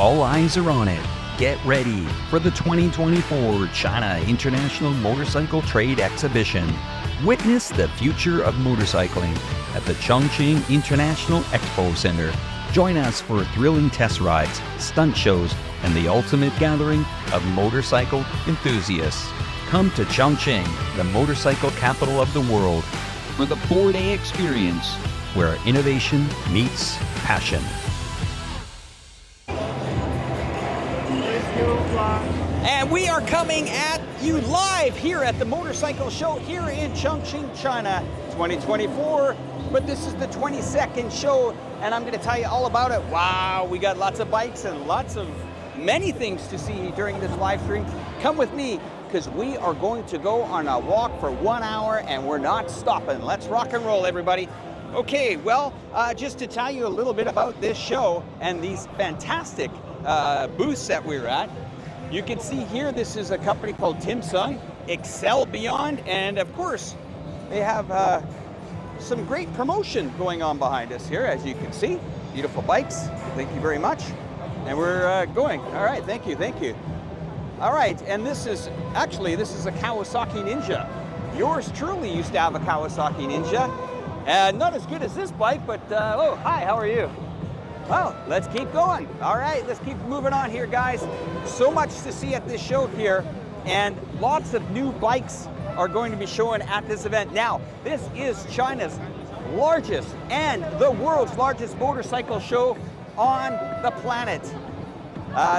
All eyes are on it. Get ready for the 2024 China International Motorcycle Trade Exhibition. Witness the future of motorcycling at the Chongqing International Expo Center. Join us for thrilling test rides, stunt shows, and the ultimate gathering of motorcycle enthusiasts. Come to Chongqing, the motorcycle capital of the world, for the 4-day experience where innovation meets passion. And we are coming at you live here at the motorcycle show here in Chongqing, China, 2024. But this is the 22nd show, and I'm going to tell you all about it. Wow, we got lots of bikes and many things to see during this live stream. Come with me, because we are going to go on a walk for 1 hour, and we're not stopping. Let's rock and roll, everybody. Okay, well, just to tell you a little bit about this show and these fantastic booths that we're at. You can see here, this is a company called Timsung, Excel Beyond, and of course, they have some great promotion going on behind us here, as you can see. Beautiful bikes, thank you very much. And we're going. All right, thank you. All right, and this is a Kawasaki Ninja. Yours truly used to have a Kawasaki Ninja. Not as good as this bike, but oh, hi, how are you? Well, let's keep going. All right, let's keep moving on here, guys. So much to see at this show here, and lots of new bikes are going to be showing at this event. Now, this is China's largest and the world's largest motorcycle show on the planet.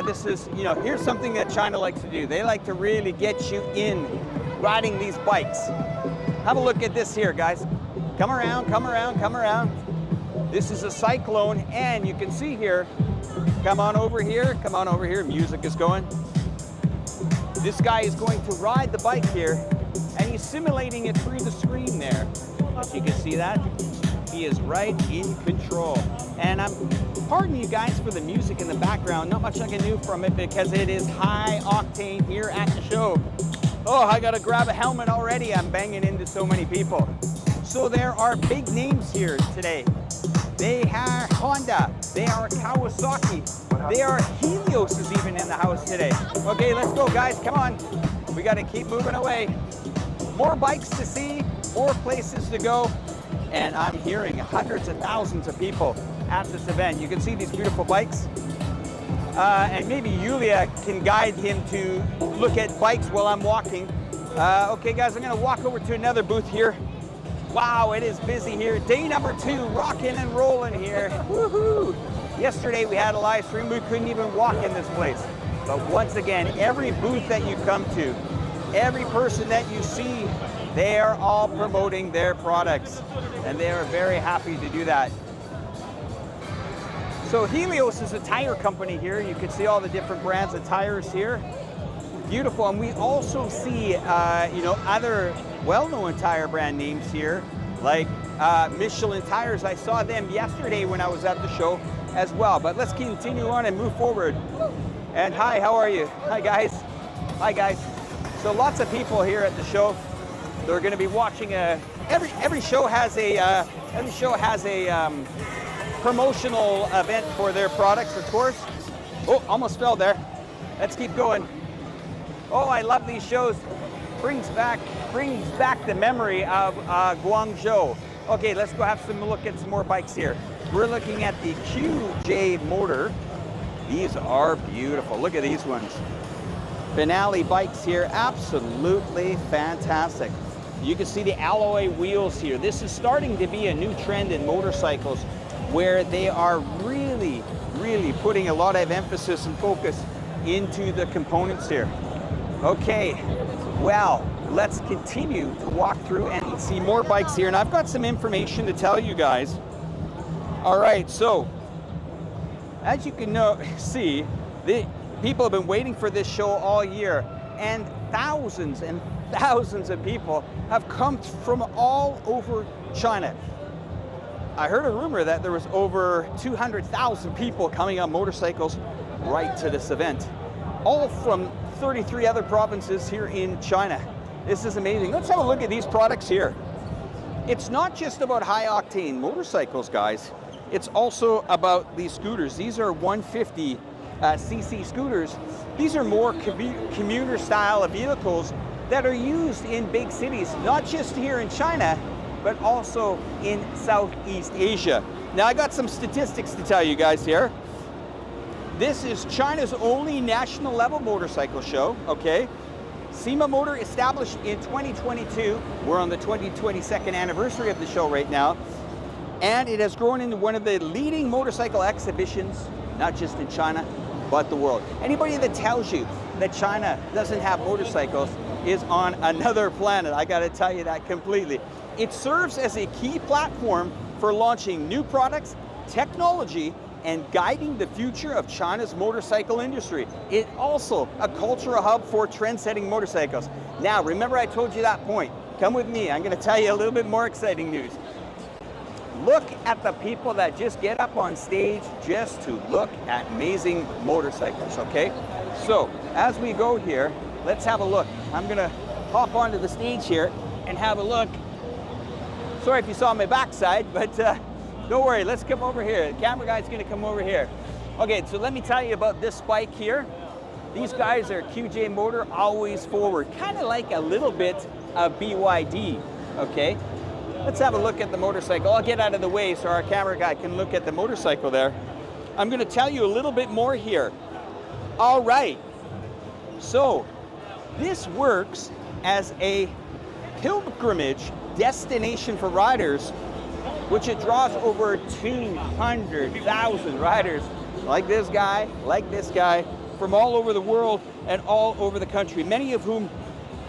This is, here's something that China likes to do. They like to really get you in riding these bikes. Have a look at this here, guys. Come around. This is a Cyclone, and you can see here, come on over here, music is going. This guy is going to ride the bike here, and he's simulating it through the screen there. As you can see that, he is right in control. And pardon you guys for the music in the background, not much I can do from it because it is high octane here at the show. Oh, I gotta grab a helmet already, I'm banging into so many people. So there are big names here today. They are Honda, they are Kawasaki, they are Helios is even in the house today. Okay, let's go, guys, come on. We gotta keep moving away. More bikes to see, more places to go, and I'm hearing hundreds of thousands of people at this event. You can see these beautiful bikes, and maybe Yulia can guide him to look at bikes while I'm walking. Okay, guys, I'm gonna walk over to another booth here. Wow, it is busy here. Day number 2, rocking and rolling here. Woohoo! Yesterday we had a live stream, we couldn't even walk in this place. But once again, every booth that you come to, every person that you see, they are all promoting their products. And they are very happy to do that. So Helios is a tire company here. You can see all the different brands of tires here. Beautiful, and we also see, other well-known tire brand names here, like Michelin tires. I saw them yesterday when I was at the show as well. But let's continue on and move forward. And hi, how are you? Hi, guys. So lots of people here at the show. They're going to be watching every show has a promotional event for their products, of course. Oh, almost fell there. Let's keep going. Oh, I love these shows. Brings back the memory of Guangzhou. Okay, let's go have some look at some more bikes here. We're looking at the CIMAMotor. These are beautiful. Look at these ones. Finale bikes here, absolutely fantastic. You can see the alloy wheels here. This is starting to be a new trend in motorcycles where they are really putting a lot of emphasis and focus into the components here. Okay, well, let's continue to walk through and see more bikes here. And I've got some information to tell you guys. All right, so as you can see, the people have been waiting for this show all year, and thousands of people have come from all over China. I heard a rumor that there was over 200,000 people coming on motorcycles right to this event, all from 33 other provinces here in China. This is amazing. Let's have a look at these products here. It's not just about high-octane motorcycles, guys. It's also about these scooters. These are 150 cc scooters. These are more commuter style of vehicles that are used in big cities, not just here in China, but also in Southeast Asia. Now I got some statistics to tell you guys here. This is China's only national level motorcycle show, okay? CIMAMotor established in 2022. We're on the 22nd anniversary of the show right now. And it has grown into one of the leading motorcycle exhibitions, not just in China, but the world. Anybody that tells you that China doesn't have motorcycles is on another planet. I gotta tell you that completely. It serves as a key platform for launching new products, technology, and guiding the future of China's motorcycle industry. It's also a cultural hub for trend-setting motorcycles. Now, remember I told you that point. Come with me, I'm gonna tell you a little bit more exciting news. Look at the people that just get up on stage just to look at amazing motorcycles, okay? So, as we go here, let's have a look. I'm gonna hop onto the stage here and have a look. Sorry if you saw my backside, but don't worry, let's come over here. The camera guy's gonna come over here. Okay, so let me tell you about this bike here. These guys are QJ Motor, always forward, kind of like a little bit of BYD, okay? Let's have a look at the motorcycle. I'll get out of the way so our camera guy can look at the motorcycle there. I'm gonna tell you a little bit more here. All right, so this works as a pilgrimage destination for riders, which it draws over 200,000 riders like this guy, from all over the world and all over the country, many of whom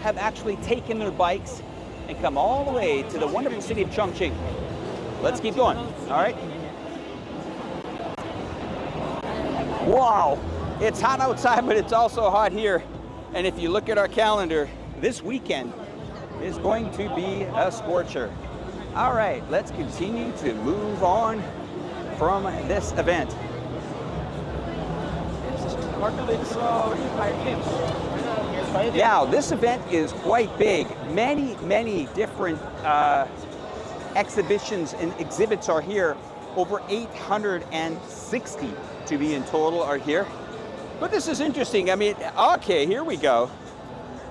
have actually taken their bikes and come all the way to the wonderful city of Chongqing. Let's keep going, all right? Wow, it's hot outside, but it's also hot here. And if you look at our calendar, this weekend is going to be a scorcher. All right, let's continue to move on from this event. Now, this event is quite big. Many different exhibitions and exhibits are here. Over 860 to be in total are here. But this is interesting. I mean, okay, here we go.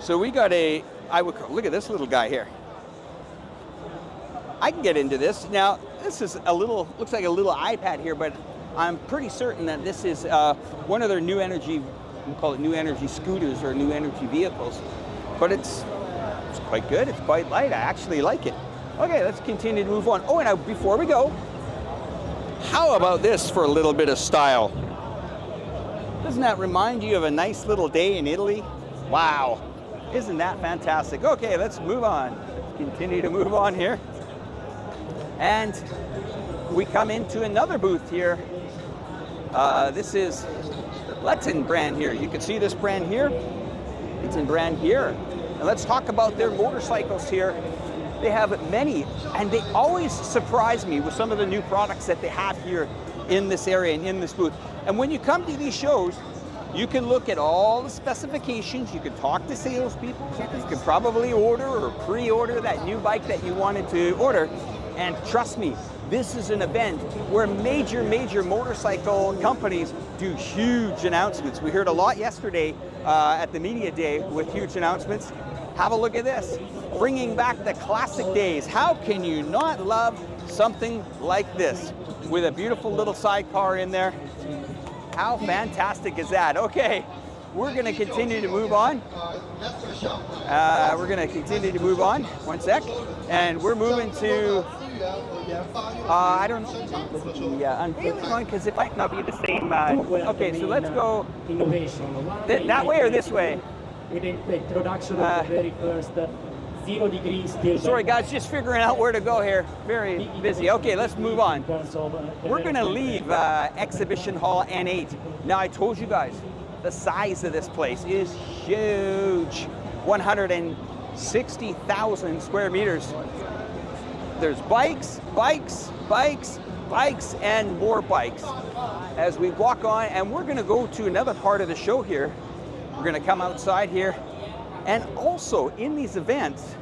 So we got look at this little guy here. I can get into this. Now, this is looks like a little iPad here, but I'm pretty certain that this is one of their new energy, we call it new energy scooters or new energy vehicles. But it's quite good, it's quite light, I actually like it. Okay, let's continue to move on. Oh, and now before we go, how about this for a little bit of style? Doesn't that remind you of a nice little day in Italy? Wow, isn't that fantastic? Okay, let's move on. Let's continue to move on here. And we come into another booth here. This is Letton brand here. You can see this brand here. It's in brand here. And let's talk about their motorcycles here. They have many, and they always surprise me with some of the new products that they have here in this area and in this booth. And when you come to these shows, you can look at all the specifications, you can talk to salespeople, you can probably order or pre-order that new bike that you wanted to order. And trust me, this is an event where major motorcycle companies do huge announcements. We heard a lot yesterday at the media day with huge announcements. Have a look at this, bringing back the classic days. How can you not love something like this with a beautiful little sidecar in there? How fantastic is that? Okay, we're gonna continue to move on. One sec. And we're moving to, I don't know, yeah, unfortunately one, because it might not be the same. Okay, so let's go that way or this way? With the introduction of the very first 0 degrees still. Sorry guys, just figuring out where to go here. Very busy. Okay, let's move on. We're gonna leave Exhibition Hall N8. Now I told you guys, the size of this place is huge. 160,000 square meters. There's bikes, and more bikes as we walk on, and we're gonna go to another part of the show here. We're gonna come outside here, and also in these events,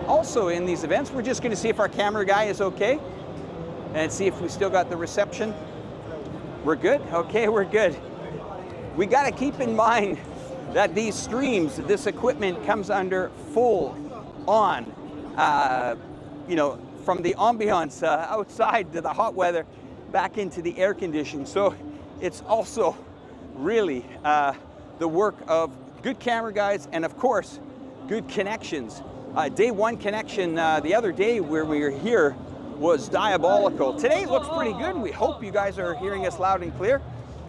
we're just gonna see if our camera guy is okay, and see if we still got the reception. We're good? Okay, we're good. We got to keep in mind that these streams, this equipment comes under full on, you know, from the ambiance outside to the hot weather back into the air conditioning. So it's also really the work of good camera guys and of course, good connections. Day one connection the other day where we were here was diabolical. Today it looks pretty good. We hope you guys are hearing us loud and clear.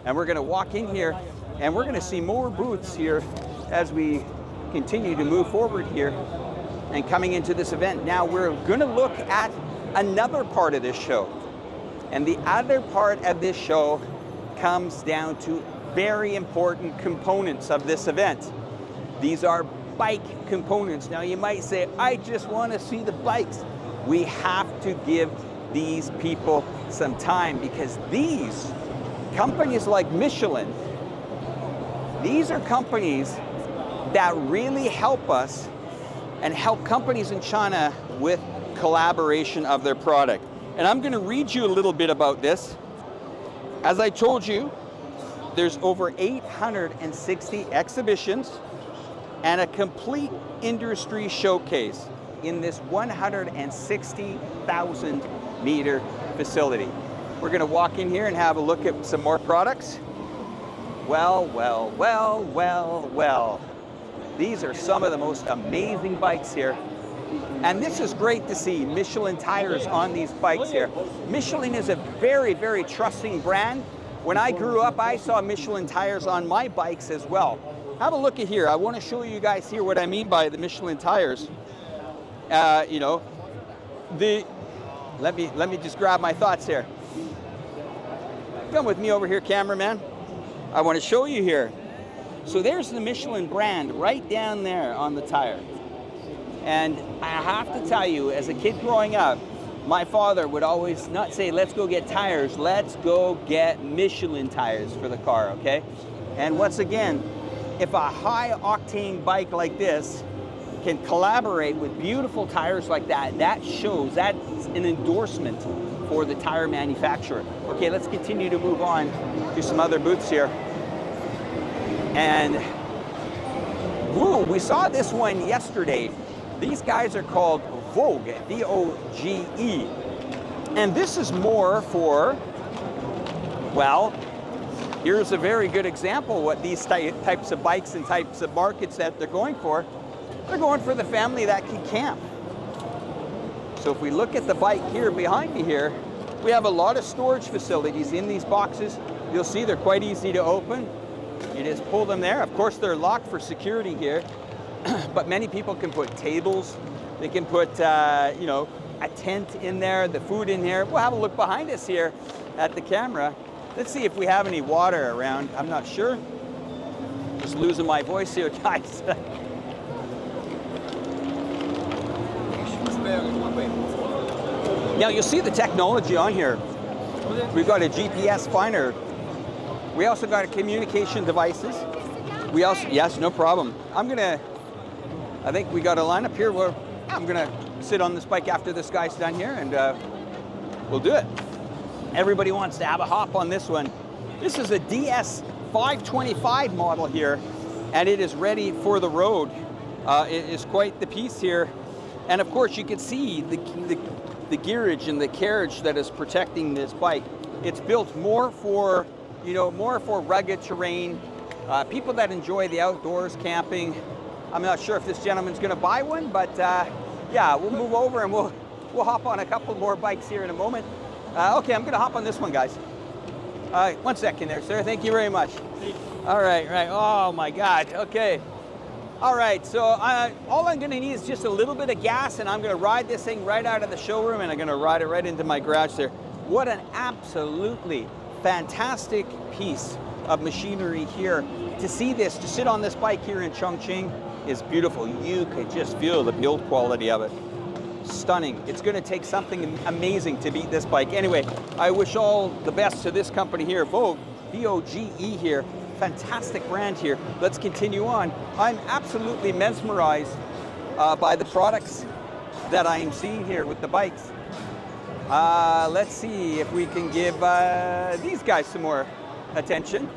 And we're gonna walk in here and we're gonna see more booths here as we continue to move forward here and coming into this event. Now we're gonna look at another part of this show. And the other part of this show comes down to very important components of this event. These are bike components. Now you might say, I just want to see the bikes. We have to give these people some time because these companies like Michelin, these are companies that really help us and help companies in China with collaboration of their product. And I'm going to read you a little bit about this. As I told you, there's over 860 exhibitions and a complete industry showcase in this 160,000 meter facility. We're going to walk in here and have a look at some more products. Well. These are some of the most amazing bikes here. And this is great to see Michelin tires on these bikes here. Michelin is a very, very trusting brand. When I grew up, I saw Michelin tires on my bikes as well. Have a look at here. I want to show you guys here what I mean by the Michelin tires. You know, let me just grab my thoughts here. Come with me over here, cameraman. I want to show you here. So there's the Michelin brand right down there on the tire. And I have to tell you, as a kid growing up, my father would always not say, let's go get tires, let's go get Michelin tires for the car, okay? And once again, if a high octane bike like this can collaborate with beautiful tires like that, that shows, that's an endorsement for the tire manufacturer. Okay, let's continue to move on to some other booths here. And, whoa, we saw this one yesterday. These guys are called Vogue, V-O-G-E. And this is more for, well, here's a very good example what these types of bikes and types of markets that they're going for. They're going for the family that can camp. So if we look at the bike here behind me here, we have a lot of storage facilities in these boxes. You'll see they're quite easy to open. You just pull them there. Of course, they're locked for security here. But many people can put tables, they can put, you know, a tent in there, the food in here. We'll have a look behind us here at the camera. Let's see if we have any water around. I'm not sure. Just losing my voice here, guys. Now you'll see the technology on here. We've got a GPS finder. We also got a communication devices. We also, yes, no problem. I think we got a lineup here where I'm gonna sit on this bike after this guy's done here and we'll do it. Everybody wants to have a hop on this one. This is a DS525 model here and it is ready for the road. It is quite the piece here. And of course you can see the gearage and the carriage that is protecting this bike. It's built more for, you know, more for rugged terrain, people that enjoy the outdoors, camping. I'm not sure if this gentleman's going to buy one, but yeah, we'll move over and we'll hop on a couple more bikes here in a moment. Okay, I'm going to hop on this one, guys. 1 second there, sir. Thank you very much. All right, right. Oh my God. Okay. All right. So all I'm going to need is just a little bit of gas, and I'm going to ride this thing right out of the showroom, and I'm going to ride it right into my garage there. What an absolutely fantastic piece of machinery here. To see this, to sit on this bike here in Chongqing is beautiful. You could just feel the build quality of it. Stunning. It's going to take something amazing to beat this bike. Anyway, I wish all the best to this company here, Vogue, V-O-G-E here. Fantastic brand here. Let's continue on. I'm absolutely mesmerized by the products that I am seeing here with the bikes. Let's see if we can give these guys some more attention.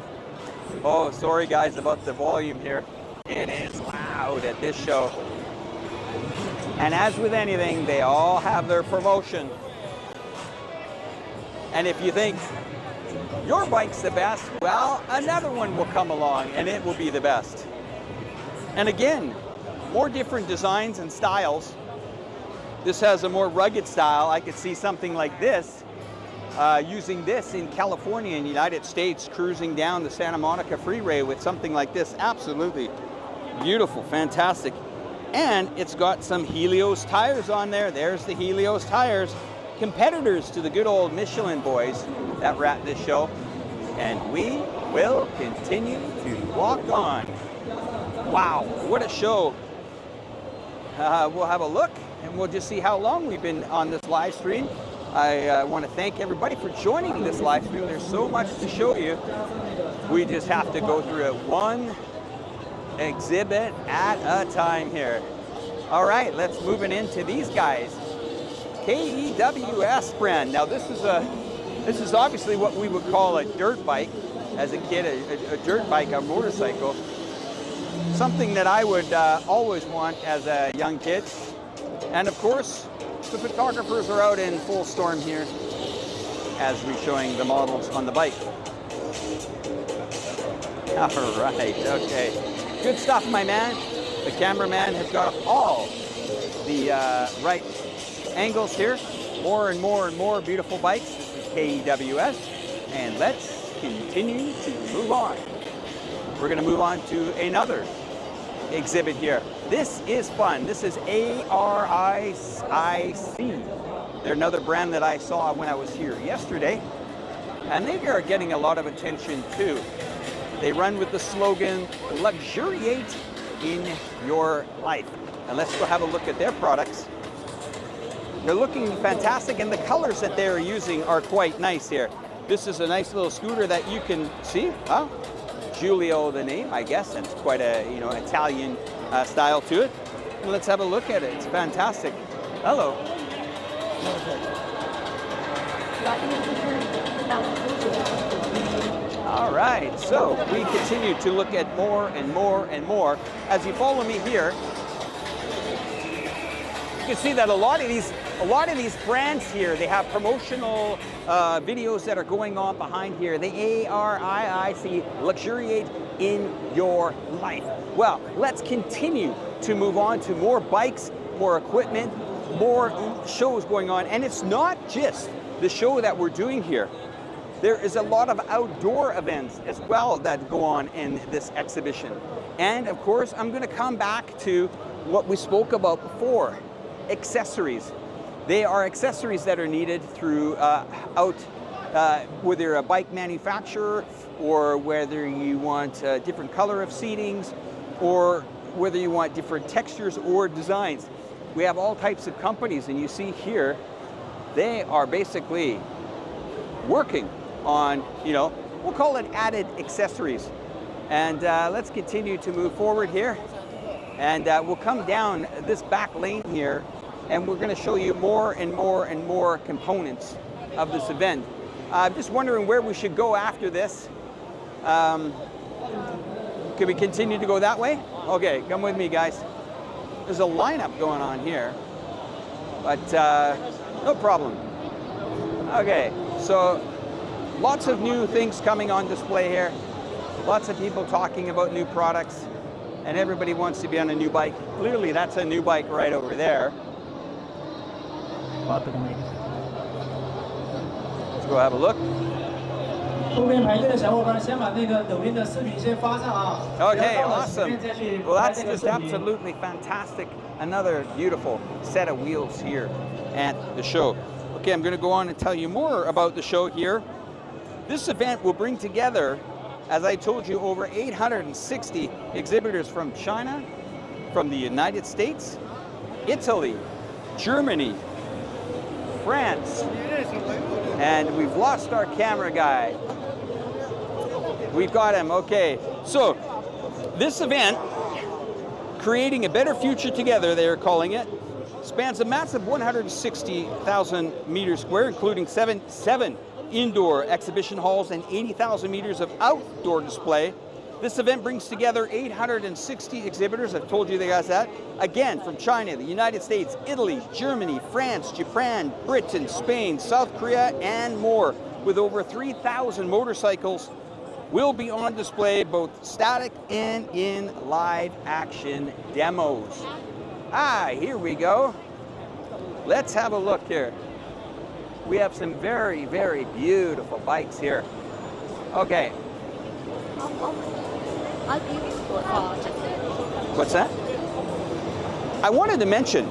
Oh, sorry guys about the volume here. It is loud at this show. And as with anything, they all have their promotion. And if you think your bike's the best, well, another one will come along and it will be the best. And again, more different designs and styles. This has a more rugged style. I could see something like this, using this in California in the United States, cruising down the Santa Monica Freeway with something like this. Absolutely beautiful, fantastic. And it's got some Helios tires on there. There's the Helios tires, competitors to the good old Michelin boys that wrap this show. And we will continue to walk on. Wow, what a show. We'll have a look and we'll just see how long we've been on this live stream. I want to thank everybody for joining this live stream. There's so much to show you. We just have to go through it one exhibit at a time here. All right, let's move it into these guys. KEWS brand. Now this is obviously what we would call a dirt bike as a kid, a dirt bike, a motorcycle. Something that I would always want as a young kid. And of course, the photographers are out in full storm here as we're showing the models on the bike. All right, okay. Good stuff, my man. The cameraman has got all the right angles here. More and more and more beautiful bikes. This is KEWS. And let's continue to move on. We're going to move on to another exhibit here. This is fun. This is ARIC. They're another brand that I saw when I was here yesterday. And they are getting a lot of attention too. They run with the slogan, luxuriate in your life. And let's go have a look at their products. They're looking fantastic and the colors that they're using are quite nice here. This is a nice little scooter that you can see. Giulio, the name, I guess, and it's quite a Italian style to it. And let's have a look at it. It's fantastic. Hello. All right, so we continue to look at more and more and more. As you follow me here, you can see that a lot of these brands here, they have promotional videos that are going on behind here. The ARIC, luxuriate in your life. Well, let's continue to move on to more bikes, more equipment, more shows going on. And it's not just the show that we're doing here. There is a lot of outdoor events as well that go on in this exhibition. And of course, I'm going to come back to what we spoke about before, accessories. They are accessories that are needed throughout, whether you're a bike manufacturer or whether you want a different color of seatings or whether you want different textures or designs. We have all types of companies, and you see here, they are basically working on, we'll call it added accessories. And let's continue to move forward here. And we'll come down this back lane here, and we're going to show you more and more and more components of this event. I'm just wondering where we should go after this. Can we continue to go that way? Okay, come with me, guys. There's a lineup going on here, but no problem. Okay, so lots of new things coming on display here. Lots of people talking about new products, and everybody wants to be on a new bike. Clearly, that's a new bike right over there. Let's go have a look. Okay, awesome. Well, that's just absolutely fantastic. Another beautiful set of wheels here at the show. Okay, I'm going to go on and tell you more about the show here. This event will bring together, as I told you, over 860 exhibitors from China, from the United States, Italy, Germany, France, and we've lost our camera guy. We've got him, okay. So, this event, Creating a Better Future Together, they're calling it. spans a massive 160,000 meters square, including seven indoor exhibition halls and 80,000 meters of outdoor display. This event brings together 860 exhibitors. I've told you guys that. Again, from China, the United States, Italy, Germany, France, Japan, Britain, Spain, South Korea, and more. With over 3,000 motorcycles will be on display, both static and in live action demos. Here we go. Let's have a look here. We have some very, very beautiful bikes here. Okay. What's that? I wanted to mention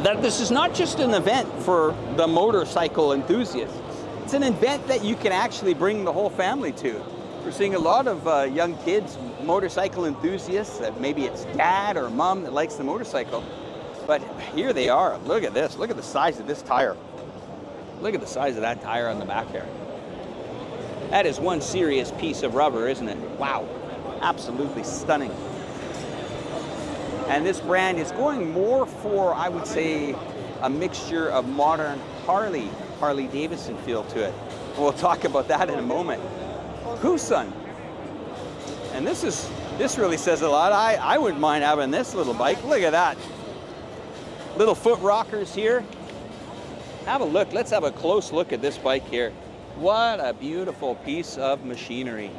that this is not just an event for the motorcycle enthusiasts. It's an event that you can actually bring the whole family to. We're seeing a lot of young kids, motorcycle enthusiasts, maybe it's dad or mom that likes the motorcycle. But here they are. Look at this. Look at the size of this tire. Look at the size of that tire on the back there. That is one serious piece of rubber, isn't it? Wow. Absolutely stunning. And this brand is going more for, I would say, a mixture of modern Harley Davidson feel to it. And we'll talk about that in a moment. Husun. And this really says a lot. I wouldn't mind having this little bike. Look at that. Little foot rockers here. Have a look. Let's have a close look at this bike here. What a beautiful piece of machinery.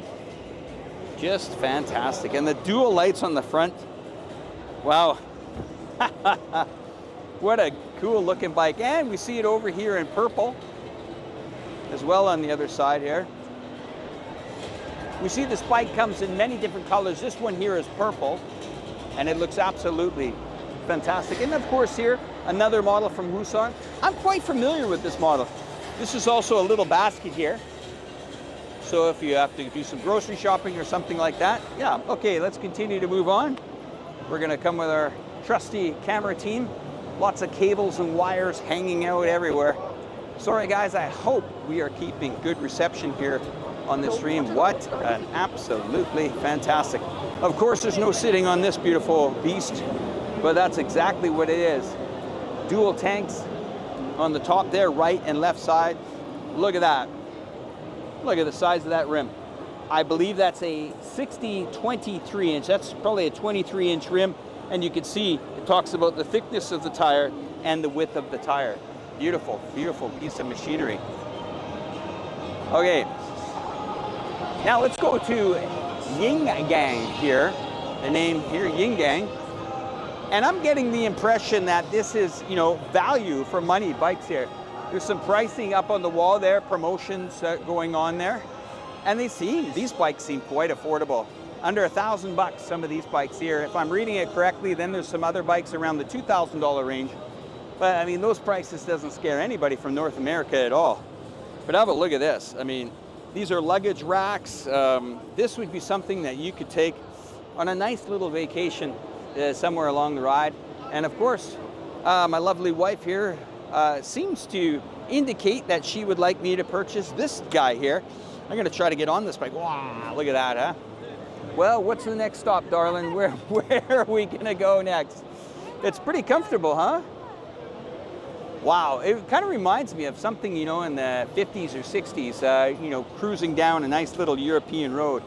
Just fantastic. And the dual lights on the front. Wow. What a cool looking bike. And we see it over here in purple as well on the other side here. We see this bike comes in many different colors. This one here is purple and it looks absolutely fantastic. And of course here, another model from Husun. I'm quite familiar with this model. This is also a little basket here. So if you have to do some grocery shopping or something like that, yeah, okay, let's continue to move on. We're gonna come with our trusty camera team. Lots of cables and wires hanging out everywhere. Sorry guys, I hope we are keeping good reception here on this stream. What an absolutely fantastic. Of course, there's no sitting on this beautiful beast, but that's exactly what it is. Dual tanks on the top there, right and left side. Look at that. Look at the size of that rim. I believe that's a 60-23 inch. That's probably a 23-inch rim. And you can see it talks about the thickness of the tire and the width of the tire. Beautiful, beautiful piece of machinery. Okay. Now let's go to Yinggang here. The name here, Yinggang. And I'm getting the impression that this is, value for money bikes here. There's some pricing up on the wall there, promotions going on there. And these bikes seem quite affordable. Under $1,000, some of these bikes here. If I'm reading it correctly, then there's some other bikes around the $2,000 range. But I mean, those prices doesn't scare anybody from North America at all. But have a look at this. I mean, these are luggage racks. This would be something that you could take on a nice little vacation somewhere along the ride. And of course, my lovely wife here seems to indicate that she would like me to purchase this guy here. I'm gonna try to get on this bike. Wow, look at that, huh? Well, what's the next stop, darling? Where are we gonna go next? It's pretty comfortable, huh? Wow, it kind of reminds me of something, in the 50s or 60s, cruising down a nice little European road.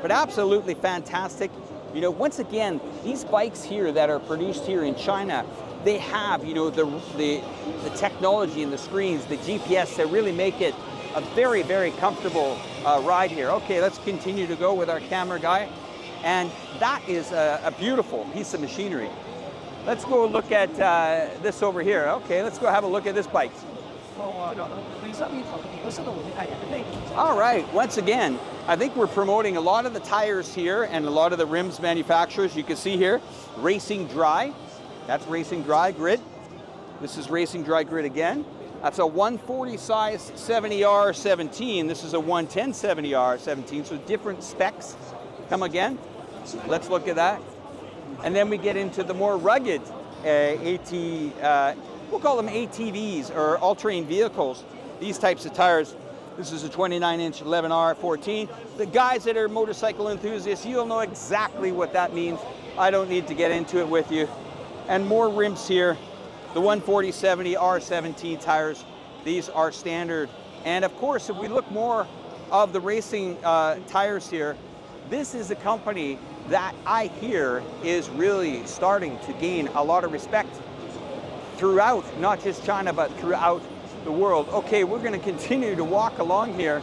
But absolutely fantastic. Once again, these bikes here that are produced here in China, they have, the technology and the screens, the GPS that really make it a very, very comfortable ride here. Okay, let's continue to go with our camera guy. And that is a beautiful piece of machinery. Let's go look at this over here. Okay, let's go have a look at this bike. All right, once again, I think we're promoting a lot of the tires here and a lot of the rims manufacturers. You can see here, Racing Dry. That's Racing Dry Grid. This is Racing Dry Grid again. That's a 140 size 70R17. This is a 110 70R17, so different specs. Come again. Let's look at that. And then we get into the more rugged we'll call them ATVs or all-terrain vehicles. These types of tires. This is a 29-inch 11R14. The guys that are motorcycle enthusiasts, you'll know exactly what that means. I don't need to get into it with you. And more rims here. The 140/70 R17 tires. These are standard. And of course, if we look more of the racing tires here, this is a company that I hear is really starting to gain a lot of respect throughout, not just China, but throughout the world. Okay, we're going to continue to walk along here,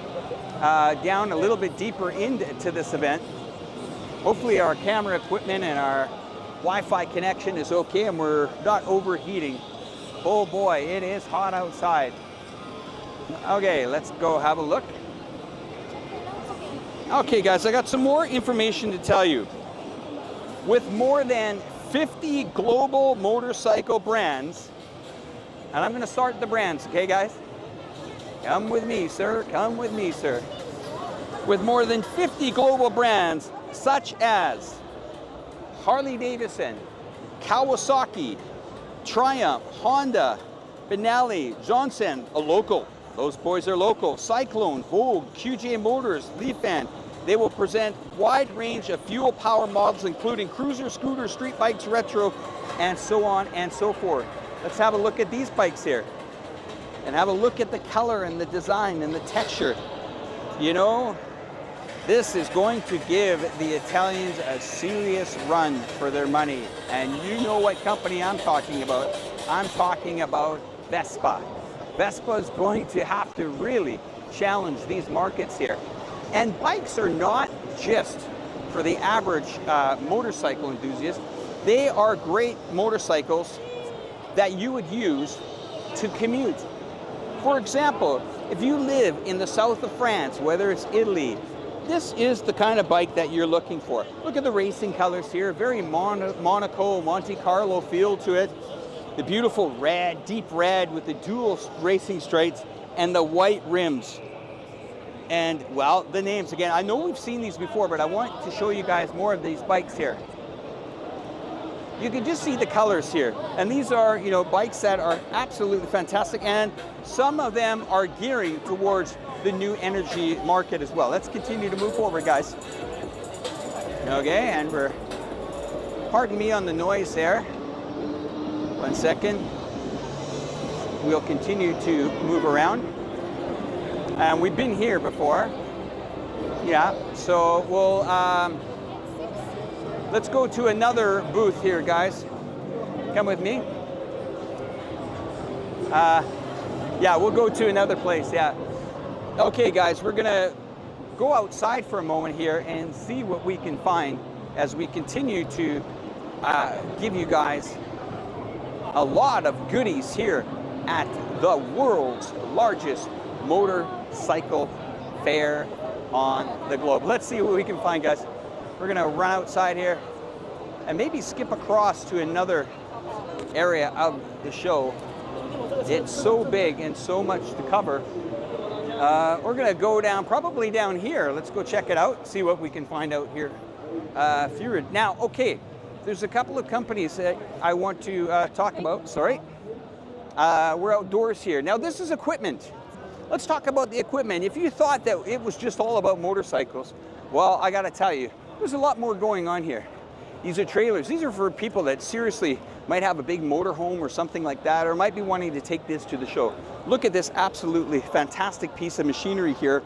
down a little bit deeper into this event. Hopefully our camera equipment and our Wi-Fi connection is okay and we're not overheating. Oh boy, it is hot outside. Okay, let's go have a look. Okay guys, I got some more information to tell you. With more than 50 global motorcycle brands, and I'm going to start the brands, okay guys? Come with me, sir. Come with me, sir. With more than 50 global brands such as Harley-Davidson, Kawasaki, Triumph, Honda, Benelli, Johnson, a local. Those boys are local. Cyclone, Vogue, QJ Motors, Leafan. They will present wide range of fuel power models, including cruisers, scooters, street bikes, retro, and so on and so forth. Let's have a look at these bikes here. And have a look at the color and the design and the texture. You know, this is going to give the Italians a serious run for their money. And you know what company I'm talking about. I'm talking about Vespa. Vespa is going to have to really challenge these markets here. And bikes are not just for the average motorcycle enthusiast. They are great motorcycles that you would use to commute. For example, if you live in the south of France, whether it's Italy, this is the kind of bike that you're looking for. Look at the racing colors here, very Monaco, Monte Carlo feel to it. The beautiful red, deep red with the dual racing stripes and the white rims. And well, the names again, I know we've seen these before, but I want to show you guys more of these bikes here. You can just see the colors here. And these are, you know, bikes that are absolutely fantastic. And some of them are gearing towards the new energy market as well. Let's continue to move forward, guys. Okay, and we're, pardon me on the noise there. 1 second. We'll continue to move around. And we've been here before. Yeah, so we'll, let's go to another booth here, guys. Come with me. Yeah, we'll go to another place, yeah. Okay, guys, we're gonna go outside for a moment here and see what we can find as we continue to give you guys a lot of goodies here at the world's largest motorcycle fair on the globe. Let's see what we can find, guys. We're gonna run outside here and maybe skip across to another area of the show. It's so big and so much to cover. We're gonna go down, probably down here. Let's go check it out, see what we can find out here. Now, okay, there's a couple of companies that I want to talk about, sorry. We're outdoors here. Now this is equipment. Let's talk about the equipment. If you thought that it was just all about motorcycles, well, I gotta tell you, there's a lot more going on here. These are trailers. These are for people that seriously might have a big motorhome or something like that, or might be wanting to take this to the show. Look at this absolutely fantastic piece of machinery here.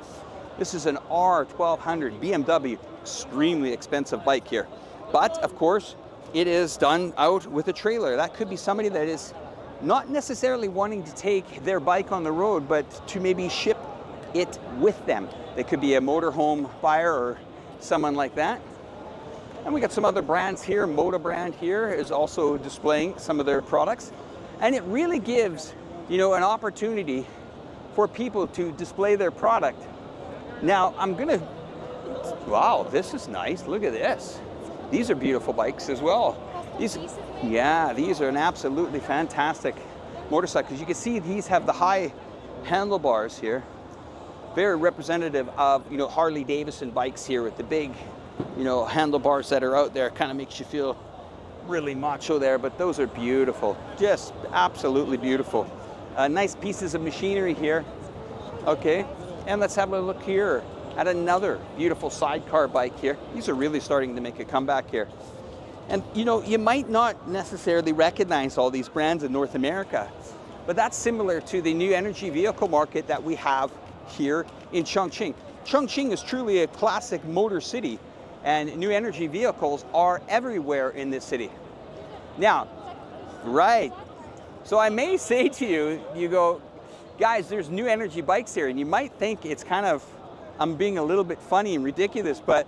This is an R1200 BMW, extremely expensive bike here. But of course, it is done out with a trailer. That could be somebody that is not necessarily wanting to take their bike on the road, but to maybe ship it with them. They could be a motorhome buyer or someone like that. And we got some other brands here. Moto brand here is also displaying some of their products. And it really gives, you know, an opportunity for people to display their product. Now, wow, this is nice. Look at this. These are beautiful bikes as well. These are an absolutely fantastic motorcycles. You can see these have the high handlebars here. Very representative of, you know, Harley-Davidson bikes here with the big, you know, handlebars that are out there. Kind of makes you feel really macho there, but those are beautiful. Just absolutely beautiful. Nice pieces of machinery here. Okay, and let's have a look here at another beautiful sidecar bike here. These are really starting to make a comeback here. And you know, you might not necessarily recognize all these brands in North America, but that's similar to the new energy vehicle market that we have here in Chongqing. Chongqing is truly a classic motor city, and new energy vehicles are everywhere in this city. Now, right, so I may say to you, you go, guys, there's new energy bikes here, and you might think it's kind of, I'm being a little bit funny and ridiculous, but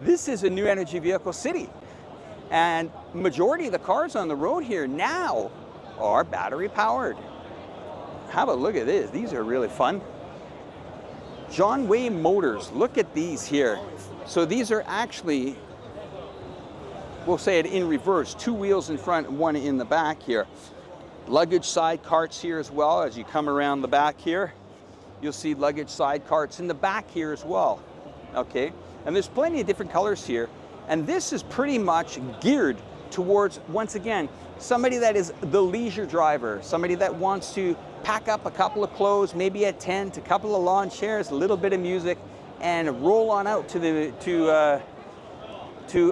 this is a new energy vehicle city. And majority of the cars on the road here now are battery powered. Have a look at this. These are really fun. CIMAMotor, look at these here. So these are actually, we'll say it in reverse, 2 wheels in front and 1 in the back here. Luggage side carts here as well. As you come around the back here, you'll see luggage side carts in the back here as well. Okay, and there's plenty of different colors here. And this is pretty much geared towards, once again, somebody that is the leisure driver, somebody that wants to pack up a couple of clothes, maybe a tent, a couple of lawn chairs, a little bit of music, and roll on out to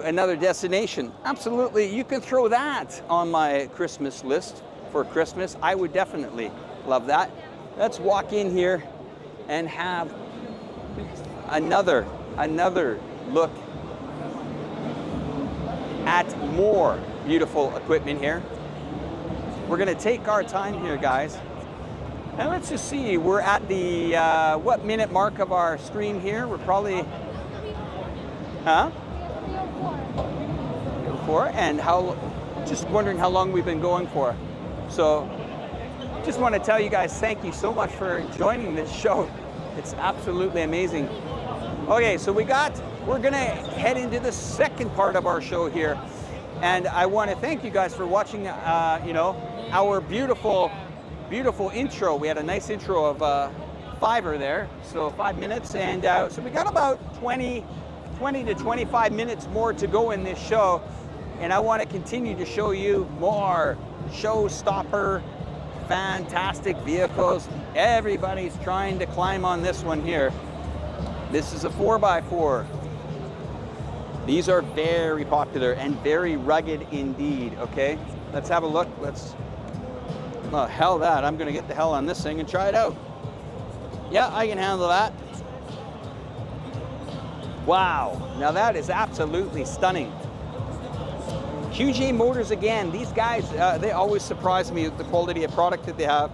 another destination. Absolutely, you can throw that on my Christmas list for Christmas. I would definitely love that. Let's walk in here and have another look at more beautiful equipment here. We're gonna take our time here, guys. And let's just see, we're at the, what minute mark of our stream here? We're probably, huh? 4. And how, just wondering how long we've been going for. So, just want to tell you guys, thank you so much for joining this show. It's absolutely amazing. Okay, so we're gonna head into the second part of our show here. And I want to thank you guys for watching, you know, our beautiful intro. We had a nice intro of Fiverr there, so 5 minutes. And so we got about 20 to 25 minutes more to go in this show. And I want to continue to show you more showstopper, fantastic vehicles. Everybody's trying to climb on this one here. This is a 4x4. These are very popular and very rugged indeed, okay? Let's have a look. Oh, hell that. I'm gonna get the hell on this thing and try it out. Yeah, I can handle that. Wow, now that is absolutely stunning. CIMAMotor again, these guys, they always surprise me with the quality of product that they have.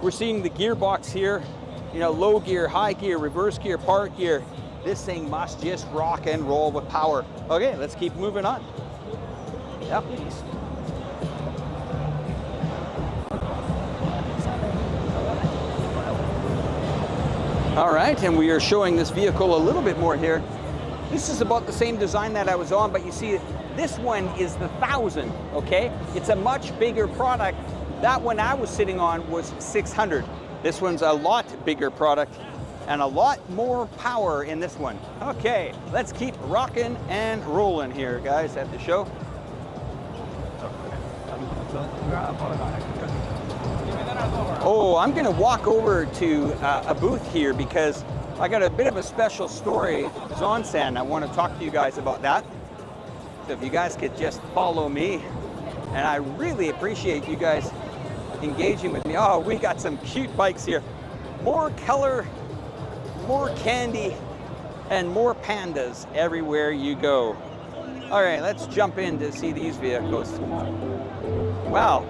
We're seeing the gearbox here, you know, low gear, high gear, reverse gear, park gear. This thing must just rock and roll with power. Okay, let's keep moving on. Yep. All right, and we are showing this vehicle a little bit more here. This is about the same design that I was on, but you see, this one is the 1000, okay? It's a much bigger product. That one I was sitting on was 600. This one's a lot bigger product and a lot more power in this one. Okay, let's keep rocking and rolling here, guys, at the show. Oh, I'm gonna walk over to a booth here because I got a bit of a special story. Zonsan, I want to talk to you guys about that. So if you guys could just follow me, and I really appreciate you guys engaging with me. Oh, we got some cute bikes here. More color, more candy, and more pandas everywhere you go. All right, let's jump in to see these vehicles. Wow,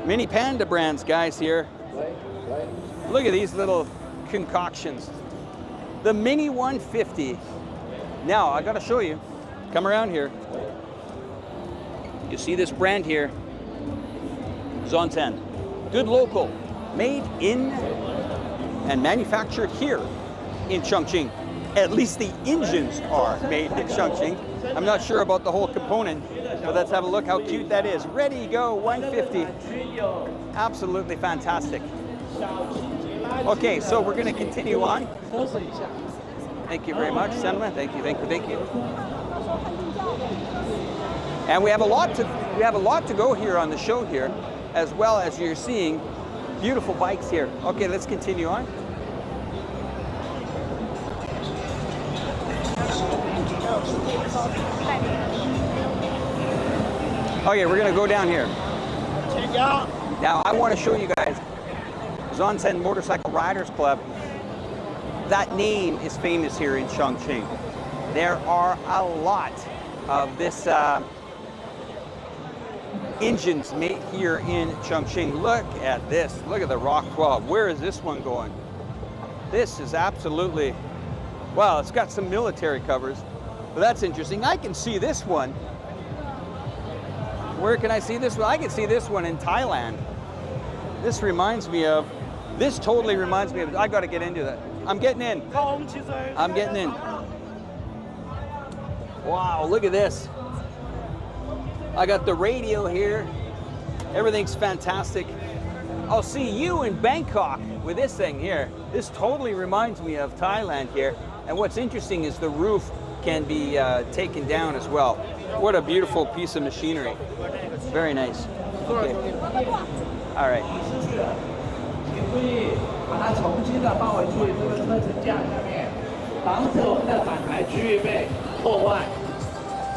many panda brands, guys, here. Look at these little concoctions. The Mini 150. Now, I gotta show you. Come around here. You see this brand here, Zonsan. Good local, made in and manufactured here in Chongqing. At least the engines are made in Chongqing. I'm not sure about the whole component, but let's have a look how cute that is. Ready, go, 150. Absolutely fantastic. Okay, so we're gonna continue on. Thank you very much, Senma. Thank you, thank you, thank you. And we have a lot to go here on the show here, as well as you're seeing beautiful bikes here. Okay, let's continue on. Okay, we're gonna go down here. Now I want to show you guys Zonsen Motorcycle Riders Club. That name is famous here in Chongqing. There are a lot of this engines made here in Chongqing. Look at this. Look at the Rock 12. Where is this one going? This is absolutely, well, it's got some military covers, but that's interesting. I can see this one. Where can I see this one? I can see this one in Thailand. This reminds me of, this totally reminds me of, I got to get into that. I'm getting in. I'm getting in. Wow, look at this. I got the radio here. Everything's fantastic. I'll see you in Bangkok with this thing here. This totally reminds me of Thailand here. And what's interesting is the roof can be taken down as well. What a beautiful piece of machinery. Very nice. Okay. All right. 把它重新的放回去这个车层架下面，防止我们的反台区域被破坏。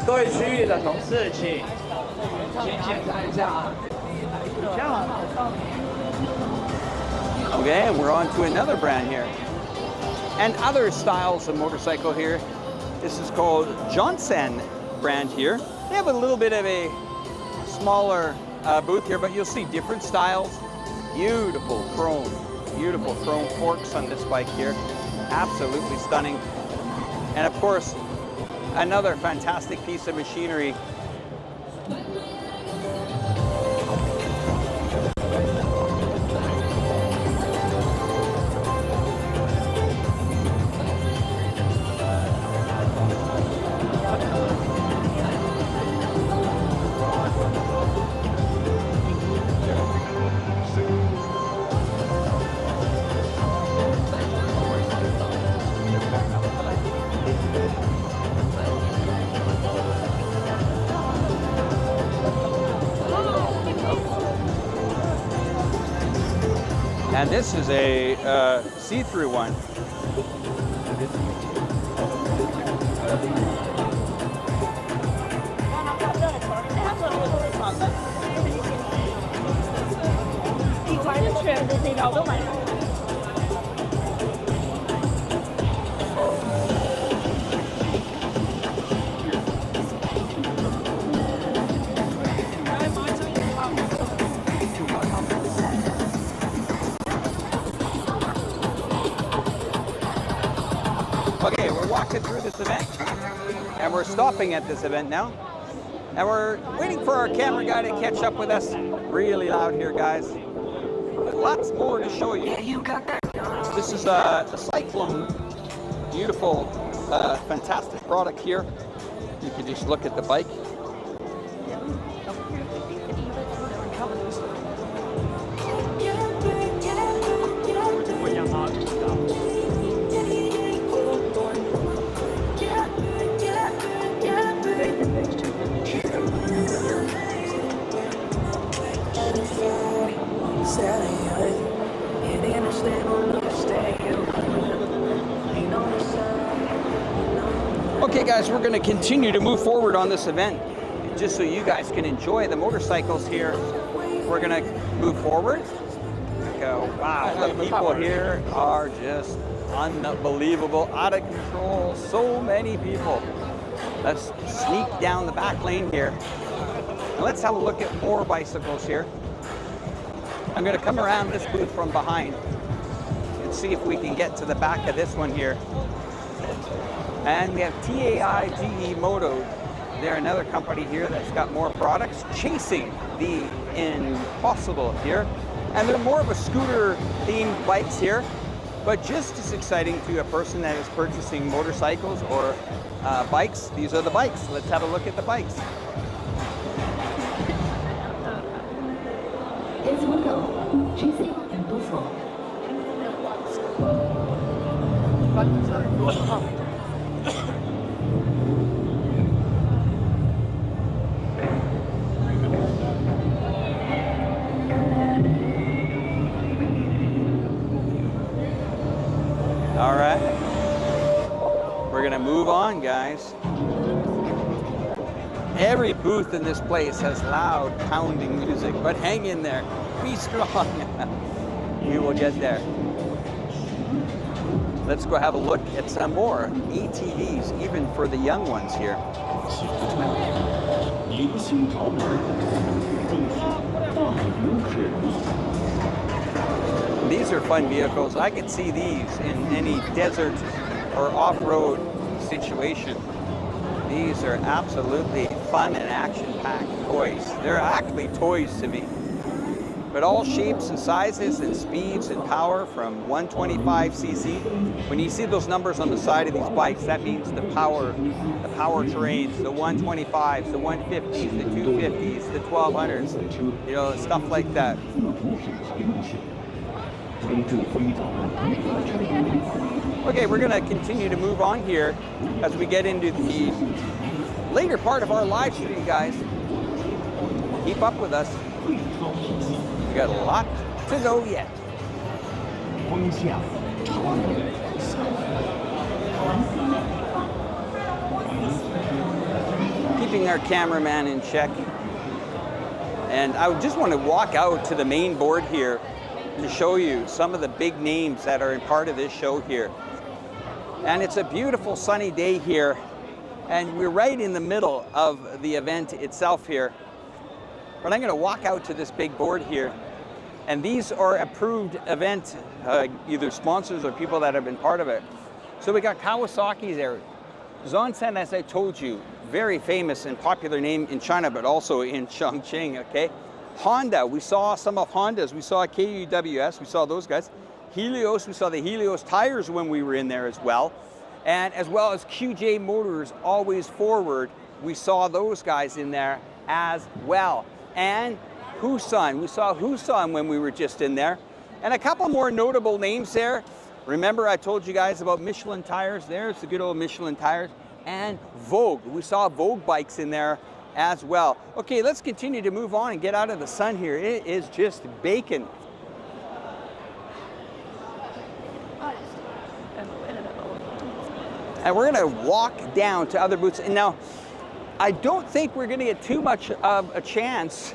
各位区域的同事，请检查一下啊。Okay, and we're on to another brand here. And other styles of motorcycle here. This is called Zonsen brand here. They have a little bit of a smaller booth here, but you'll see different styles. Beautiful chrome forks on this bike here. Absolutely stunning. And of course, another fantastic piece of machinery. And this is a see-through one. Okay, we're walking through this event, and we're stopping at this event now. And we're waiting for our camera guy to catch up with us. Really loud here, guys. But lots more to show you. This is a Cyclone. Beautiful, fantastic product here. You can just look at the bike. Okay guys, we're going to continue to move forward on this event just so you guys can enjoy the motorcycles here. We're going to move forward. Wow, the people here are just unbelievable, out of control, so many people. Let's sneak down the back lane here. And let's have a look at more bicycles here. I'm going to come around this booth from behind and see if we can get to the back of this one here. And we have CIMAMotor. They're another company here that's got more products, chasing the impossible here. And they're more of a scooter-themed bikes here, but just as exciting to a person that is purchasing motorcycles or bikes. These are the bikes. Let's have a look at the bikes. All right, we're gonna move on, guys. Every booth in this place has loud pounding music, but hang in there. Be strong. We will get there. Let's go have a look at some more ATVs, even for the young ones here. These are fun vehicles. I could see these in any desert or off-road situation. These are absolutely fun and action-packed toys. They're actually toys to me. But all shapes and sizes and speeds and power from 125cc. When you see those numbers on the side of these bikes, that means the power trains, the 125s, the 150s, the 250s, the 1200s, you know, stuff like that. Okay, we're gonna continue to move on here as we get into the later part of our live stream, guys. Keep up with us. We got a lot to go yet. Keeping our cameraman in check. And I just want to walk out to the main board here to show you some of the big names that are in part of this show here. And it's a beautiful sunny day here, and we're right in the middle of the event itself here. But I'm going to walk out to this big board here, and these are approved event, either sponsors or people that have been part of it. So we got Kawasaki there. Zonsen, as I told you, very famous and popular name in China, but also in Chongqing, okay? Honda, we saw some of Honda's. We saw KUWS, we saw those guys. Helios, we saw the Helios tires when we were in there as well. And as well as QJ Motors, always forward, we saw those guys in there as well. And Husan, we saw Husan when we were just in there. And a couple more notable names there. Remember I told you guys about Michelin tires? There's the good old Michelin tires. And Vogue, we saw Vogue bikes in there as well. Okay, let's continue to move on and get out of the sun here. It is just baking. And we're gonna walk down to other booths. And now, I don't think we're gonna get too much of a chance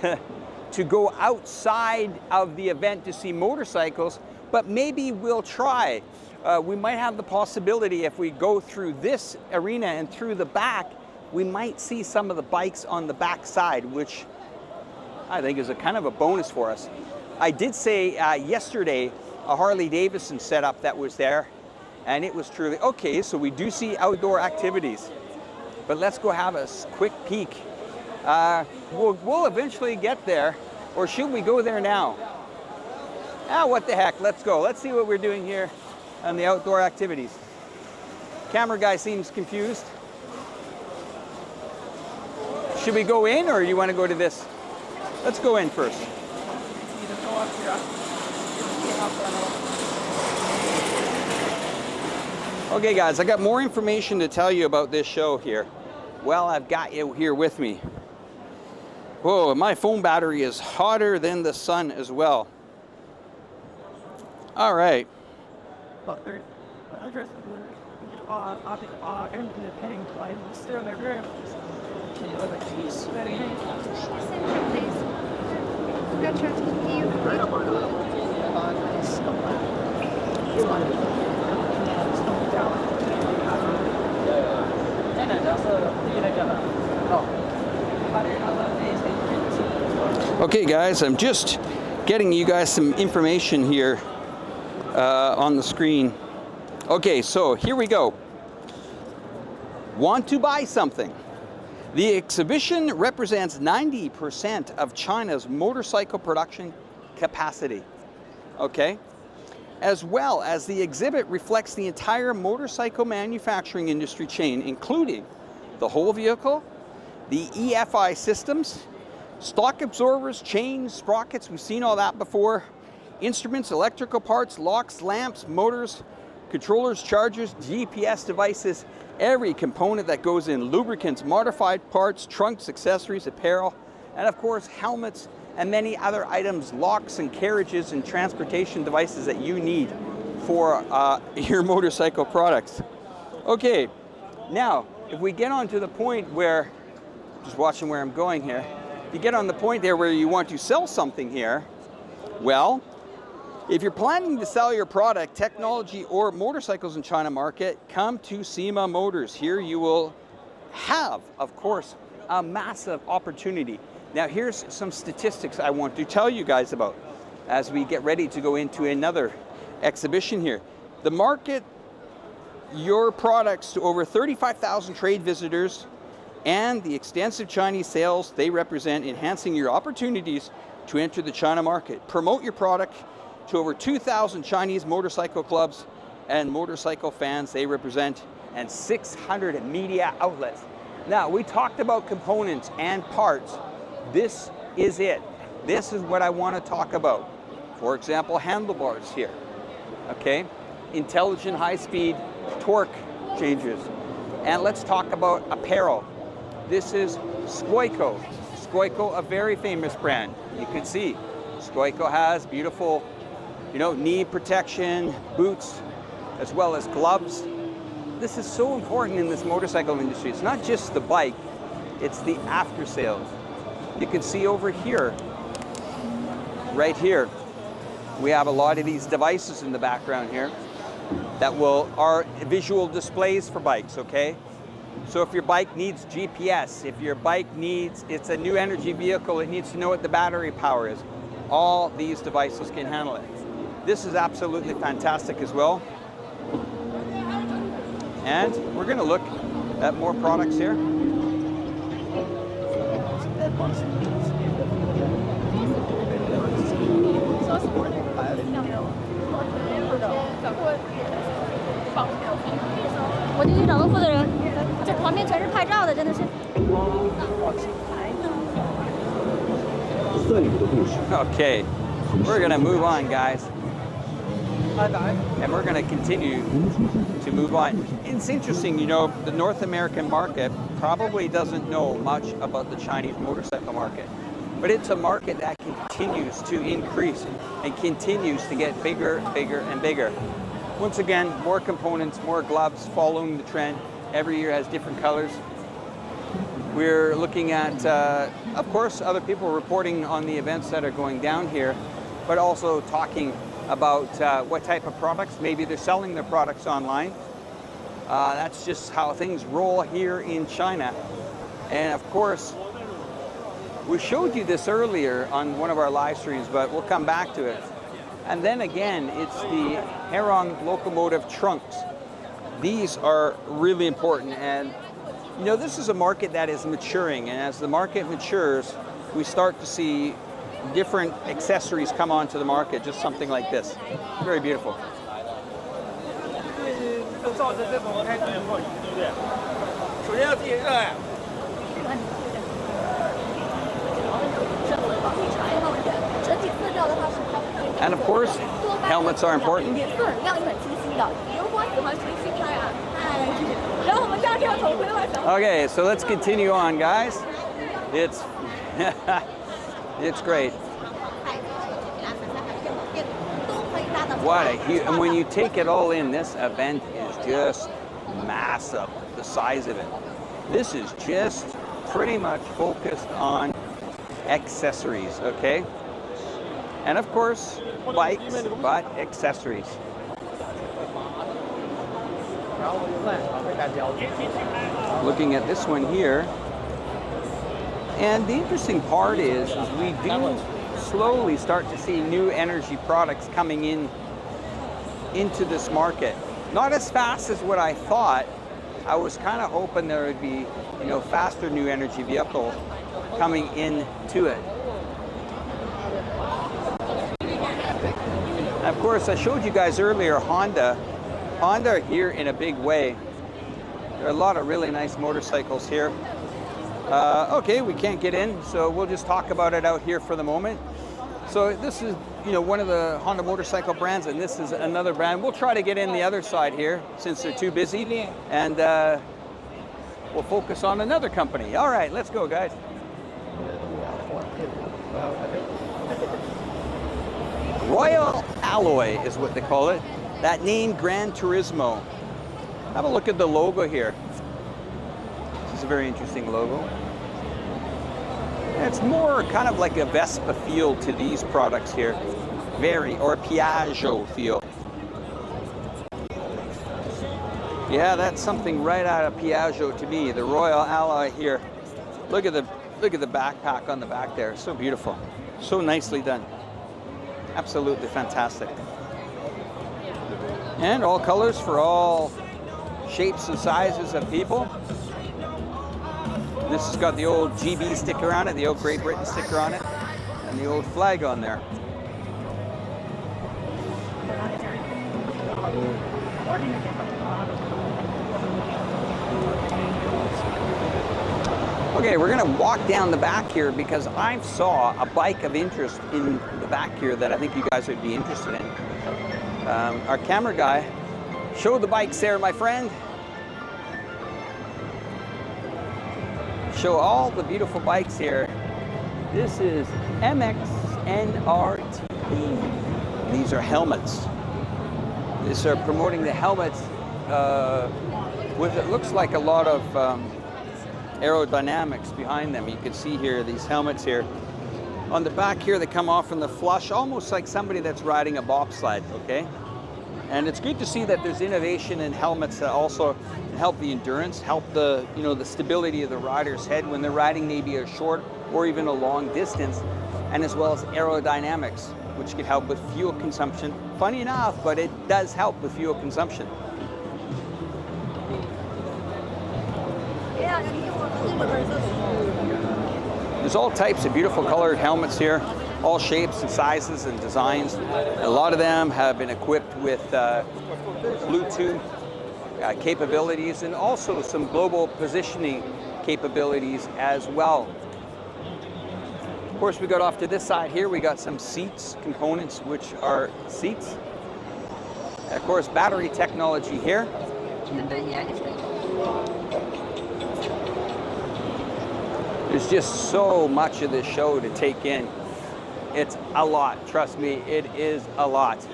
to go outside of the event to see motorcycles, but maybe we'll try. We might have the possibility, if we go through this arena and through the back, we might see some of the bikes on the back side, which I think is a kind of a bonus for us. I did say yesterday a Harley Davidson setup that was there, and it was truly okay. So we do see outdoor activities, but let's go have a quick peek. We'll eventually get there, or should we go there now? What the heck, let's go. Let's see what we're doing here on the outdoor activities. Camera guy seems confused. Should we go in, or you want to go to this? Let's go in first. Okay guys, I got more information to tell you about this show here. Well, I've got you here with me. Whoa, my phone battery is hotter than the sun as well. All right. Okay guys, I'm just getting you guys some information here on the screen. Okay, so here we go. Want to buy something? The exhibition represents 90% of China's motorcycle production capacity. Okay? As well as the exhibit reflects the entire motorcycle manufacturing industry chain, including the whole vehicle, the EFI systems, stock absorbers, chains, sprockets, we've seen all that before, instruments, electrical parts, locks, lamps, motors, controllers, chargers, GPS devices, every component that goes in, lubricants, modified parts, trunks, accessories, apparel, and of course helmets and many other items, locks and carriages and transportation devices that you need for your motorcycle products. Okay, now if we get on to the point where just watching where I'm going here. You get on the point there where you want to sell something here. Well, if you're planning to sell your product, technology, or motorcycles in China market, come to CIMAMotor. Here you will have, of course, a massive opportunity. Now here's some statistics I want to tell you guys about as we get ready to go into another exhibition here. The market, your products to over 35,000 trade visitors, and the extensive Chinese sales they represent, enhancing your opportunities to enter the China market. Promote your product to over 2,000 Chinese motorcycle clubs and motorcycle fans they represent, and 600 media outlets. Now, we talked about components and parts. This is it. This is what I want to talk about. For example, handlebars here, okay? Intelligent high-speed torque changes. And let's talk about apparel. This is Skoiko. Skoiko, a very famous brand. You can see Skoiko has beautiful, knee protection, boots, as well as gloves. This is so important in this motorcycle industry. It's not just the bike, it's the after sales. You can see over here, right here, we have a lot of these devices in the background here that are visual displays for bikes, okay? So if your bike needs GPS, if your bike it's a new energy vehicle, it needs to know what the battery power is, all these devices can handle it. This is absolutely fantastic as well. And we're going to look at more products here. Okay, we're going to move on, guys. And we're going to continue to move on. It's interesting, the North American market probably doesn't know much about the Chinese motorcycle market, but it's a market that continues to increase and continues to get bigger, bigger, and bigger. Once again, more components, more gloves, following the trend. Every year has different colors. We're looking at, of course, other people reporting on the events that are going down here, but also talking about what type of products. Maybe they're selling their products online. That's just how things roll here in China. And of course, we showed you this earlier on one of our live streams, but we'll come back to it. And then again, it's the Herong locomotive trunks. These are really important, and this is a market that is maturing, and as the market matures, we start to see different accessories come onto the market, just something like this. Very beautiful. And of course, helmets are important. Okay, so let's continue on, guys. It's great. And when you take it all in, this event is just massive, the size of it. This is just pretty much focused on accessories, okay? And of course, bikes, but accessories. Looking at this one here, and the interesting part is we do slowly start to see new energy products coming into this market. Not as fast as what I thought. I was kind of hoping there would be, faster new energy vehicle coming into it. And of course, I showed you guys earlier Honda. Honda here in a big way. There are a lot of really nice motorcycles here. Okay, we can't get in, so we'll just talk about it out here for the moment. So this is, one of the Honda motorcycle brands, and this is another brand. We'll try to get in the other side here since they're too busy, and we'll focus on another company. All right, let's go, guys. Royal Alloy is what they call it. That name, Gran Turismo. Have a look at the logo here. This is a very interesting logo. It's more kind of like a Vespa feel to these products here. Or a Piaggio feel. Yeah, that's something right out of Piaggio to me. The Royal Alloy here. Look at the backpack on the back there. So beautiful. So nicely done. Absolutely fantastic. And all colors for all shapes and sizes of people. This has got the old GB sticker on it, the old Great Britain sticker on it, and the old flag on there. Okay, we're gonna walk down the back here because I saw a bike of interest in the back here that I think you guys would be interested in. Our camera guy showed the bikes there, my friend. Show all the beautiful bikes here. This is MXNRT. These are helmets. These are promoting the helmets with, it looks like, a lot of aerodynamics behind them. You can see here these helmets here. On the back here, they come off from the flush, almost like somebody that's riding a bobsled, okay? And it's good to see that there's innovation in helmets that also help the endurance, help the, you know, the stability of the rider's head when they're riding maybe a short or even a long distance, and as well as aerodynamics, which can help with fuel consumption. Funny enough, but it does help with fuel consumption. There's all types of beautiful colored helmets here, all shapes and sizes and designs. A lot of them have been equipped with Bluetooth capabilities and also some global positioning capabilities as well. Of course, we got off to this side here, we got some seats, components which are seats. And of course, battery technology here. There's just so much of this show to take in. It's a lot, trust me, it is a lot.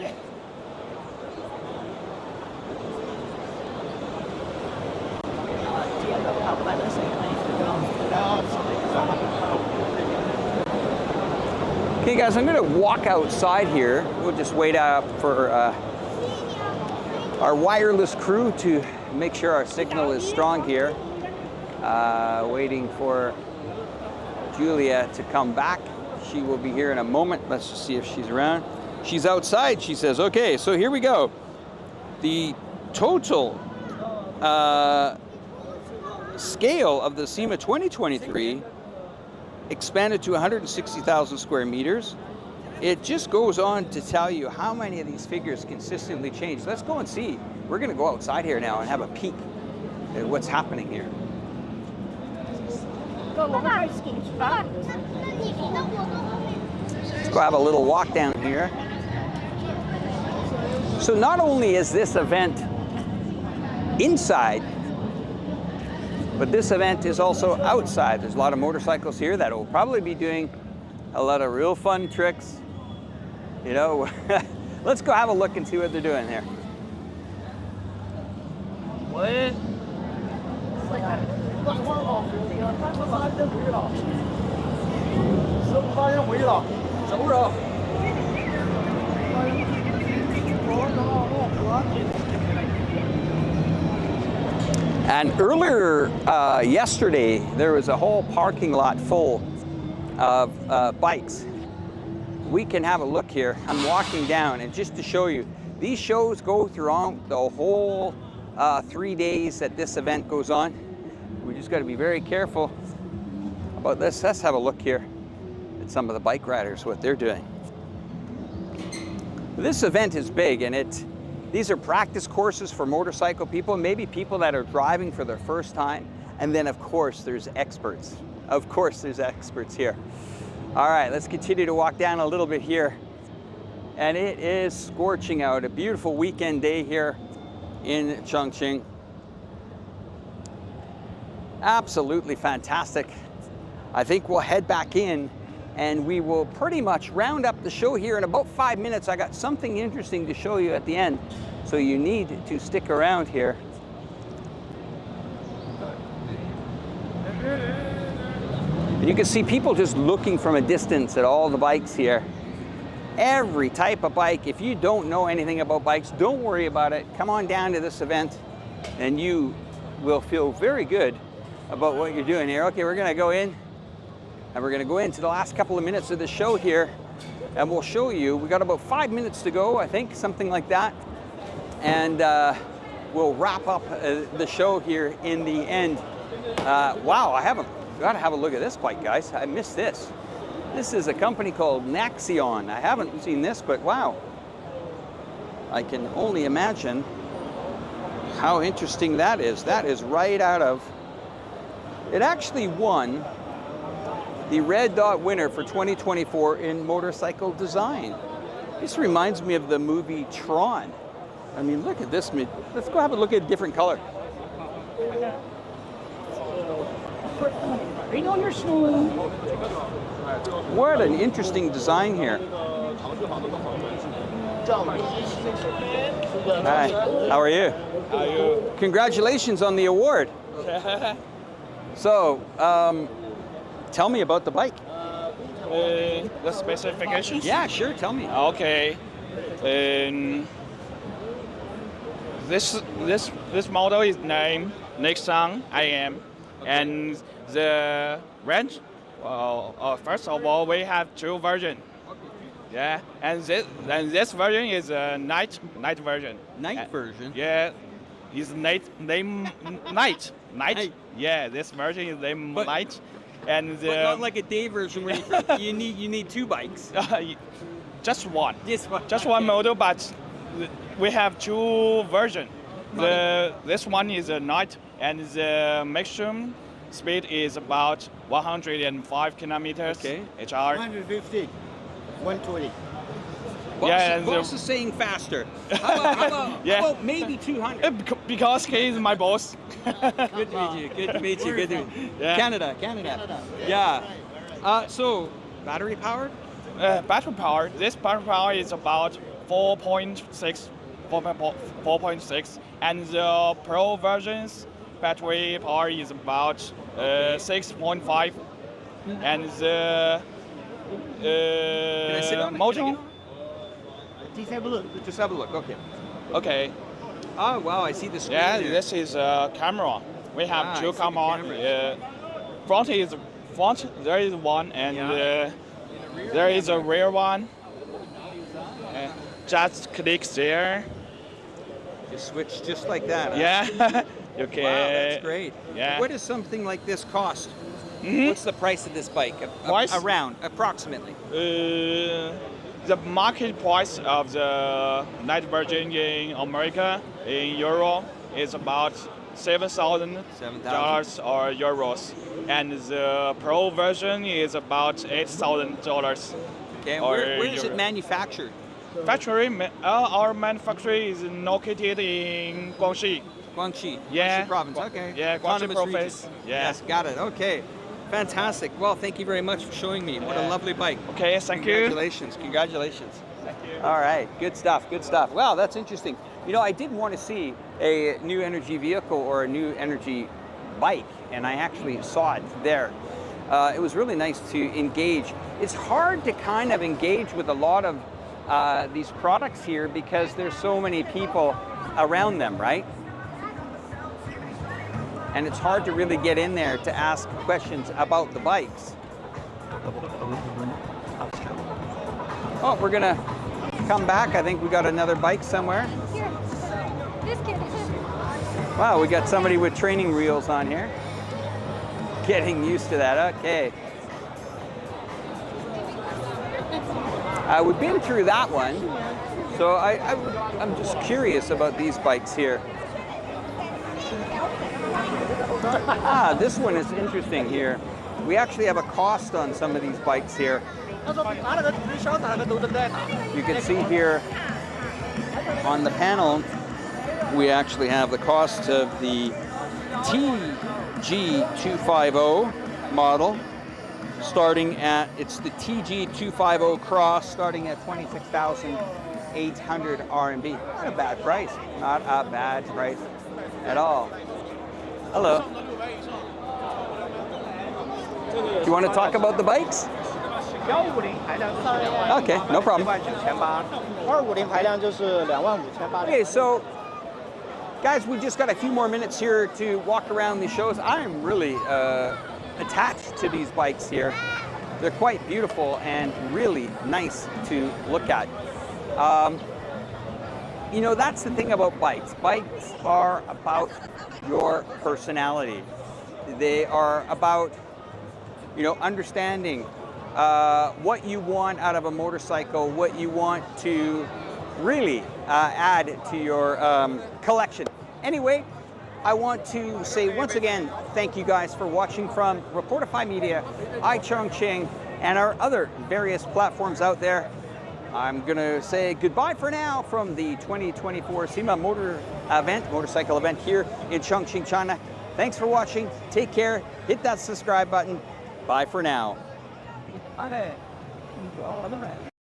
Okay guys, I'm gonna walk outside here. We'll just wait up for our wireless crew to make sure our signal is strong here. Waiting for Julia to come back. She will be here in a moment. Let's just see if she's around. She's outside, she says. Okay, so here we go. The total scale of the SEMA 2023 expanded to 160,000 square meters. It just goes on to tell you how many of these figures consistently change. Let's go and see. We're gonna go outside here now and have a peek at what's happening here. Let's go have a little walk down here. So not only is this event inside, but this event is also outside. There's a lot of motorcycles here that will probably be doing a lot of real fun tricks. You know, let's go have a look and see what they're doing here. What? And earlier yesterday, there was a whole parking lot full of bikes. We can have a look here. I'm walking down, and just to show you, these shows go throughout the whole 3 days that this event goes on. We just got to be very careful about this. Let's have a look here at some of the bike riders, what they're doing. This event is big, and these are practice courses for motorcycle people, maybe people that are driving for their first time. And then, of course, there's experts. Of course, there's experts here. All right, let's continue to walk down a little bit here. And it is scorching out, a beautiful weekend day here in Chongqing. Absolutely fantastic. I think we'll head back in and we will pretty much round up the show here in about 5 minutes. I got something interesting to show you at the end, so you need to stick around here. And you can see people just looking from a distance at all the bikes here. Every type of bike. If you don't know anything about bikes, don't worry about it. Come on down to this event and you will feel very good about what you're doing here. Okay, we're gonna go in and we're gonna go into the last couple of minutes of the show here and we'll show you, we got about 5 minutes to go, I think, something like that. And we'll wrap up the show here in the end. Wow, gotta have a look at this bike, guys. I missed this. This is a company called Naxion. I haven't seen this, but wow. I can only imagine how interesting that is. That is right out of, it actually won the Red Dot winner for 2024 in motorcycle design. This reminds me of the movie Tron. I mean, look at this. Let's go have a look at a different color. What an interesting design here. Hi, how are you? How are you? Congratulations on the award. So, tell me about the bike. The specifications? Yeah, sure, tell me. Okay. This model is named Nexon IM, and the range. Well, first of all, we have two versions. Yeah, and this version is a night version. Night version? Yeah, is night. Yeah, this version is named night, and But not like a day version where you need two bikes. just one. Just one. Just one model, but we have two versions. This one is a night, and the maximum speed is about 105 kilometers HR. 150, 120. Boss is saying faster. How about maybe 200? Because he is my boss. Good to meet you. Good to meet you. Good to meet you. Yeah. Canada. Yeah. So, battery powered? Battery power. This battery power is about 4.6, and the Pro version's battery power is about 6.5, and the Can I sit on it? motor. Can I get on Just have a look. it? Just have a look. Okay. Okay. Oh wow, I see the screen. Yeah, there. this is a camera. We have I see two the cameras. Front there is one, and there is a rear one. Just click there. You switch just like that. Huh? Yeah. Okay. Wow, that's great. Yeah. What does something like this cost? Mhm. What's the price of this bike? Price? Around, approximately. The market price of the night version in America, in Euro, is about $7,000 or euros, and the Pro version is about $8,000. Okay. And Or where is it Euro. manufactured? Our manufacturing is located in Guangxi. Guangxi. Yeah. Guangxi province. Okay. Yeah, Guangxi Autonomous province. region. Yeah. Yes, got it. Okay. Fantastic. Well, thank you very much for showing me. What a Yeah. lovely bike. Okay, thank you. Congratulations. Congratulations. Thank you. All right, good stuff, good stuff. Wow, that's interesting. You know, I did want to see a new energy vehicle or a new energy bike, and I actually saw it there. It was really nice to engage. It's hard to kind of engage with a lot of these products here because there's so many people around them, right? And it's hard to really get in there to ask questions about the bikes. Oh, we're gonna come back. I think we got another bike somewhere. Here, this kid. Wow, we got somebody with training wheels on here. Getting used to that, okay. We've been through that one, so I'm just curious about these bikes here. This one is interesting here. We actually have a cost on some of these bikes here. You can see here on the panel, we actually have the cost of the TG250 model, starting at, it's the TG250 Cross, starting at 26,800 RMB. Not a bad price. Not a bad price at all. Hello. Do you want to talk about the bikes? 150排量就是2万 Okay, no problem. 19800，250排量就是25800。 Okay, so guys, we just got a few more minutes here to walk around the shows. I'm really attached to these bikes here. They're quite beautiful and really nice to look at. You know, that's the thing about bikes. Bikes are about your personality. They are about, you know, understanding what you want out of a motorcycle, what you want to really add to your collection. Anyway, I want to say once again, thank you guys for watching from Reportify Media, Chongqing, and our other various platforms out there. I'm gonna say goodbye for now from the 2024 CIMAMotor event, motorcycle event here in Chongqing, China. Thanks for watching, take care, hit that subscribe button. Bye for now.